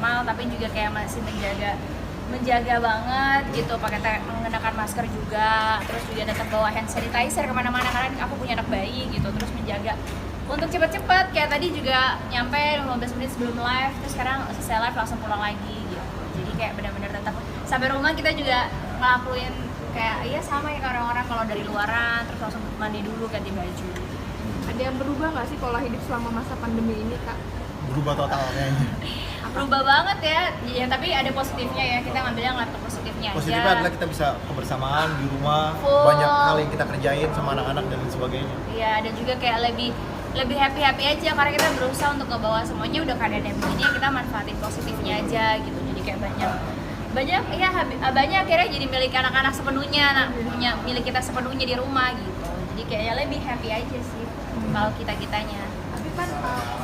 normal, tapi juga kayak masih menjaga banget gitu, mengenakan masker juga, terus juga tetap bawa hand sanitizer kemana-mana karena aku punya anak bayi gitu, terus menjaga untuk cepet-cepet kayak tadi juga nyampe 15 menit sebelum live, terus sekarang selesai live langsung pulang lagi gitu. Jadi kayak benar-benar tetap sampai rumah kita juga ngelakuin kayak iya sama ya orang-orang kalau dari luaran, terus langsung mandi dulu ganti baju. Ada yang berubah nggak sih pola hidup selama masa pandemi ini, Kak? Berubah total kayaknya. Berubah banget ya, tapi ada positifnya ya, kita ngambilnya ngeliat positifnya aja. Positifnya adalah kita bisa kebersamaan di rumah, banyak hal yang kita kerjain sama anak-anak dan lain sebagainya. Iya, dan juga kayak lebih happy aja karena kita berusaha untuk ngebawa semuanya udah keadaan yang begini, kita manfaatin positifnya aja gitu. Jadi kayak banyak akhirnya jadi milik anak-anak sepenuhnya, punya milik kita sepenuhnya di rumah gitu. Jadi kayak lebih happy aja sih kalau kitanya. Tapi kan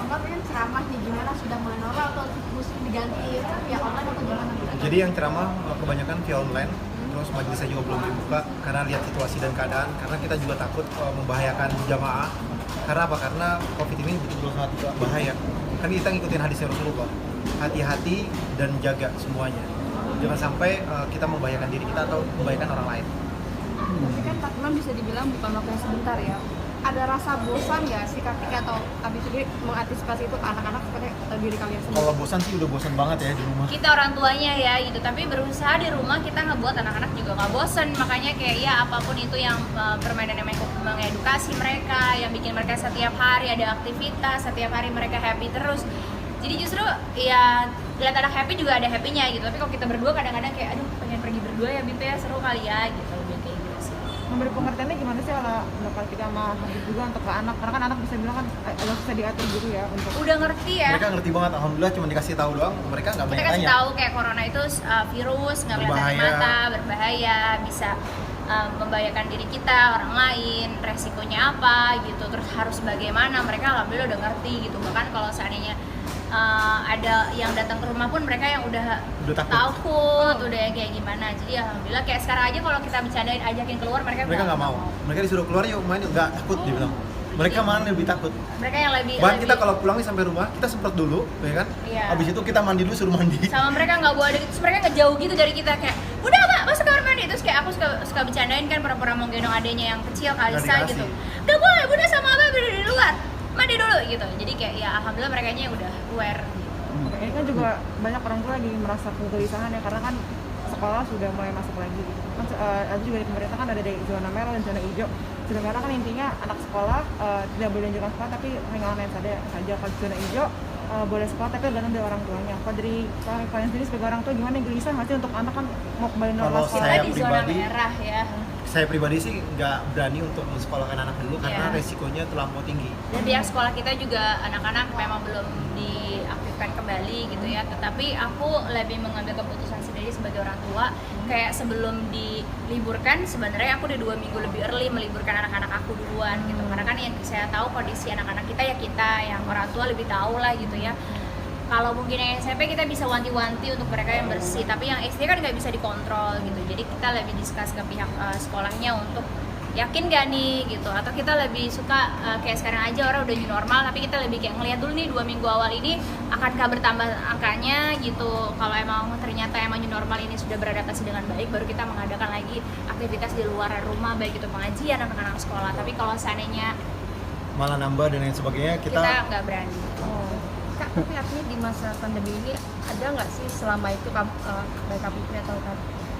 Mbak pengen ceramah nih, gimana sudah mulai normal atau mesti diganti via online atau gimana? Jadi yang ceramah kebanyakan via online, terus majelisnya juga belum dibuka karena lihat situasi dan keadaan, karena kita juga takut membahayakan jamaah. Karena apa? Karena COVID ini betul-betul sangat bahaya. Kan kita ngikutin hadisnya Rasulullah, hati-hati dan jaga semuanya. Jangan sampai kita membahayakan diri kita atau membahayakan orang lain. Tapi kan 4 bulan bisa dibilang bukan waktu yang sebentar ya. Ada rasa bosan nggak sih Kartika atau Abi sendiri mengantisipasi itu ke anak-anak seperti atau diri kalian sendiri? Kalau bosan sih udah bosan banget ya di rumah. Kita orang tuanya ya gitu, tapi berusaha di rumah kita ngebuat anak-anak juga nggak bosan. Makanya kayak ya apapun itu yang permainan yang mengedukasi mereka, yang bikin mereka setiap hari ada aktivitas, setiap hari mereka happy terus. Jadi justru ya lihat anak happy juga ada happy-nya gitu. Tapi kalau kita berdua kadang-kadang kayak aduh pengen pergi berdua ya Bip ya, seru kali ya gitu. Lebih kayak gitu sih. Memberi pengertiannya gimana sih kalau Kartika sama Habib juga untuk ke anak? Karena kan anak bisa bilang kan agak susah diatur gitu ya untuk. Udah ngerti ya. Mereka ngerti banget, alhamdulillah, cuma dikasih tahu doang, mereka nggak Kita banyak kasih tanya. tahu kayak corona itu virus, nggak kelihatan di mata, berbahaya, bisa membahayakan diri kita, orang lain, resikonya apa gitu, terus harus bagaimana. Mereka alhamdulillah udah ngerti gitu. Bahkan kalau seandainya ada yang datang ke rumah pun mereka yang udah takut, udah yang kayak gimana. Jadi alhamdulillah kayak sekarang aja kalau kita bercandain ajakin keluar mereka nggak mau. Mereka disuruh keluar yuk main, nggak takut dia bilang. Mereka mana lebih takut. Mereka yang lebih. Bahkan kita kalau pulang nih sampai rumah kita semprot dulu, ya kan? Iya. Habis itu kita mandi dulu, suruh mandi. Sama mereka nggak bawa deket, terus mereka ngejauh gitu dari kita kayak udah Mbak masuk kamar mandi. Terus kayak aku suka bercandain kan pura-pura mau gendong adenya yang kecil Kalisa gitu. Udah boleh, bunda sama Abah udah di luar. Mandi dulu gitu. Jadi kayak ya alhamdulillah mereka nya udah aware gitu. Ini kan juga banyak orang tua lagi merasa kegelisahan ya karena kan sekolah sudah mulai masuk lagi gitu. Kan ada juga di pemerintah kan ada dari zona merah dan zona hijau. Zona merah kan intinya anak sekolah tidak boleh dilanjutkan sekolah tapi hanya online saja. Kalau zona hijau boleh sekolah tapi tergantung dari orang tuanya. Kalau dari kalian sendiri sebagai orang tua gimana, gelisah nggak sih untuk anak kan mau kembali normal? Kalau saya di zona merah ya. Saya pribadi sih nggak berani untuk mensekolahkan anak dulu karena resikonya terlampau tinggi. Dan pihak sekolah kita juga anak-anak memang belum diaktifkan kembali gitu ya. Tetapi aku lebih mengambil keputusan sendiri sebagai orang tua. Kayak sebelum diliburkan sebenarnya aku udah 2 minggu lebih early meliburkan anak-anak aku duluan gitu. Karena kan yang saya tahu kondisi anak-anak kita ya kita yang orang tua lebih tahu lah gitu ya. Kalau mungkin yang SMP kita bisa wanti-wanti untuk mereka yang bersih, tapi yang SD kan nggak bisa dikontrol gitu. Jadi kita lebih discuss ke pihak sekolahnya untuk yakin gak nih gitu, atau kita lebih suka kayak sekarang aja orang udah new normal, tapi kita lebih kayak ngeliat dulu nih 2 minggu awal ini akankah bertambah angkanya gitu. Kalau emang ternyata emang new normal ini sudah beradaptasi dengan baik, baru kita mengadakan lagi aktivitas di luar rumah, baik itu pengajian anak-anak sekolah. Tapi kalau seandainya malah nambah dan lain sebagainya, kita nggak berani. Kak, tapi artinya di masa pandemi ini ada nggak sih selama itu baik KPP atau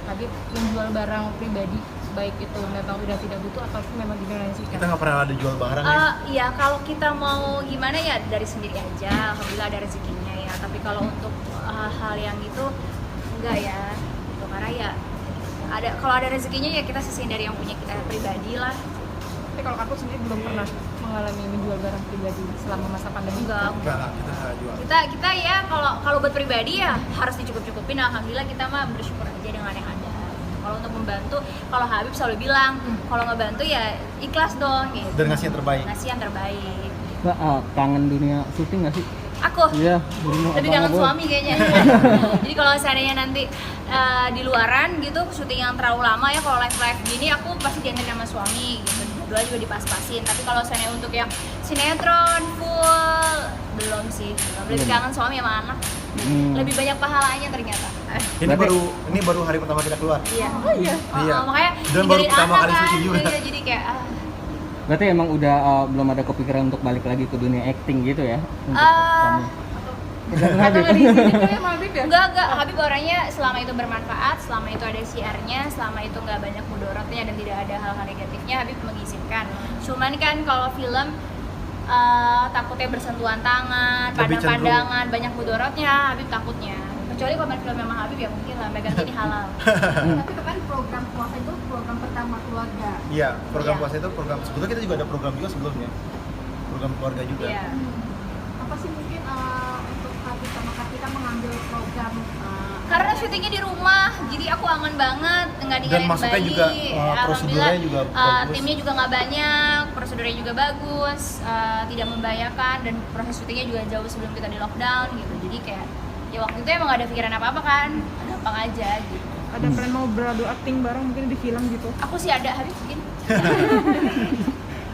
Habib menjual barang pribadi, baik itu memang udah tidak butuh atau memang didonasikan? kita nggak pernah ada jual barang Ya kalau kita mau gimana ya dari sendiri aja, alhamdulillah ada rezekinya ya. Tapi kalau untuk hal yang itu enggak ya, gitu. Karena ya kalau ada rezekinya ya kita sisihin dari yang punya kita pribadi lah. Tapi kalau aku sendiri belum pernah mengalami menjual barang pribadi selama masa pandemi. Enggak lah, kita nggak jual. Kita ya kalau buat pribadi ya harus dicukup-cukupin. Alhamdulillah kita mah bersyukur aja dengan yang ada. Kalau untuk membantu, kalau Habib selalu bilang kalau ngebantu ya ikhlas dong gitu. Dan ngasih yang terbaik. Ngasih yang terbaik. Mbak, kangen dunia syuting nggak sih? Aku Iya, lebih kangen suami kayaknya. Jadi kalau seandainya nanti di luaran gitu syuting yang terlalu lama ya, kalau live gini aku pasti diantarin sama suami gitu. Dua juga dipas-pasin. Tapi kalau seandainya untuk yang sinetron full belum sih. Lebih kangen suami sama anak. lebih banyak pahalanya ternyata. Ini baru hari pertama kita keluar. Iya. Oh iya. Iya. Makanya Dan baru ninggalin pertama anak kali kan. syuting juga. Iya, jadi kayak Berarti emang udah belum ada kepikiran untuk balik lagi ke dunia acting gitu ya? Untuk Ah. kamu? Atau nggak di sini tuh ya Habib ya? enggak, Habib orangnya selama itu bermanfaat, selama itu ada siarnya, selama itu nggak banyak mudorotnya dan tidak ada hal-hal negatifnya, Habib mengizinkan. Cuman kan kalau film takutnya bersentuhan tangan, Lebih pandang-pandangan, banyak mudorotnya, Habib takutnya. Kecuali kalau main film sama Habib ya mungkin lah, megang ini halal. Tapi kan program puasa itu program pertama keluarga. Iya, program Iya. puasa itu program. Sebetulnya kita juga ada program juga sebelumnya. Program keluarga juga. Iya. Apa sih mungkin untuk Habib sama Kak kita mengambil program Karena syutingnya di rumah, jadi aku aman banget, nggak ninggalin masuknya Bali. juga, Alhamdulillah, prosedurnya juga bagus. timnya juga nggak banyak, prosedurnya juga bagus, tidak membahayakan, dan proses syutingnya juga jauh sebelum kita di lockdown gitu. Jadi kayak ya waktu itu emang gak ada pikiran apa-apa kan, gampang aja gitu. Ada plan mau beradu acting bareng mungkin di film gitu. Aku sih ada, Habib mungkin.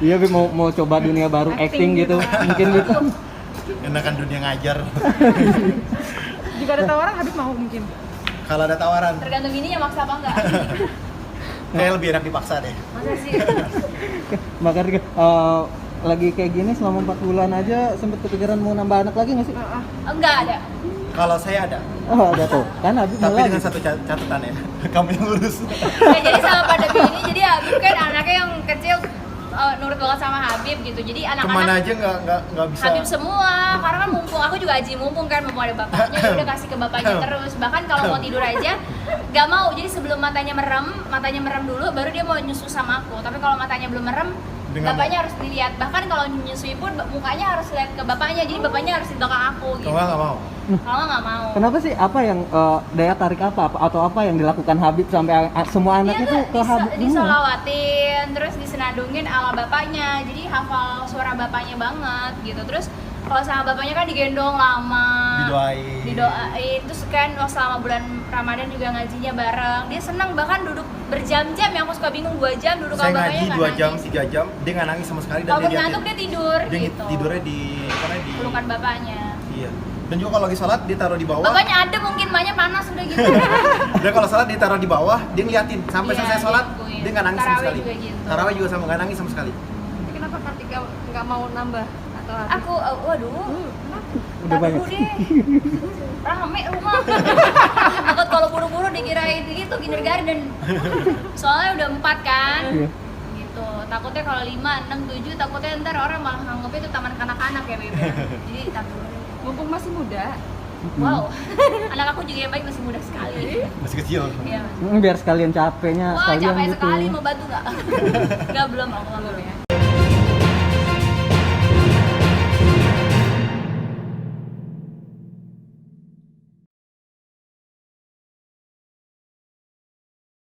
Iya, Bib, mau coba dunia baru acting, Acting gitu. gitu. Mungkin gitu. Enakan dunia ngajar. Jika ada tawaran Habib mau mungkin. Kalau ada tawaran, Tergantung ininya maksa apa enggak. kayak lebih enak dipaksa deh. Masa sih? Makanya lagi kayak gini selama 4 bulan aja sempet kepikiran mau nambah anak lagi nggak sih? Enggak ada. Kalau saya ada, Oh, ada tuh. Kan Habib tapi malah dengan gitu. satu catatan ya. Kamu yang lurus. Ya, jadi sama pandemi ini, jadi Habib kan anaknya yang kecil nurut banget sama Habib gitu. Jadi Kemana anak-anak aja nggak bisa. Habib semua, karena kan mumpung aku juga haji mumpung kan, mumpung ada bapaknya, ya udah kasih ke bapaknya terus. Bahkan kalau mau tidur aja nggak mau. Jadi sebelum matanya merem dulu, baru dia mau nyusu sama aku. Tapi kalau matanya belum merem, Dengan- bapaknya harus dilihat. Bahkan kalau nyusui pun mukanya harus lihat ke bapaknya. Jadi bapaknya harus di belakang aku gitu. Kalau nggak mau. Kalau nggak mau. Kenapa sih? Apa yang daya tarik atau apa yang dilakukan Habib sampai semua anaknya tuh ke Habib semua? disolawatin, terus disenandungin ala bapaknya. Jadi hafal suara bapaknya banget gitu. Terus kalau sama bapaknya kan digendong lama, didoain. Terus kan selama bulan Ramadan juga ngajinya bareng. Dia senang, bahkan duduk berjam-jam, yang aku suka bingung 2 jam duduk Saya sama bapaknya ngaji nggak 2 jam, nangis. 3 jam, dia nggak nangis sama sekali dan Kalau dia ngantuk dia tidur dia gitu. tidurnya di Pelukan bapaknya. Iya. Dan juga kalau lagi sholat ditaruh di bawah. Bapaknya ada mungkin, banyak panas udah gitu. Dan kalau sholat ditaruh di bawah, dia ngeliatin sampai Iya, selesai sholat, digangguin. dia nggak nangis sama Tarawih sekali. juga gitu. Tarawih juga sama, nggak nangis sama sekali. Tapi kenapa Kartika nggak mau nambah atau Habib? Aku, waduh, Udah tar banyak. dulu deh. Rame rumah. Takut kalau buru-buru dikirain gitu kindergarten. Soalnya udah 4 kan. Iya. Gitu. Takutnya kalau 5, 6, 7 takutnya ntar orang malah nganggepnya itu taman kanak-kanak ya, Bebe. Jadi tar dulu deh. Mumpung masih muda. Wow. Anak aku juga yang baik masih muda sekali. Masih kecil. Iya. Biar sekalian capeknya, Wah, sekalian capek gitu. sekali, mau bantu nggak? Nggak, belum, aku belum ya.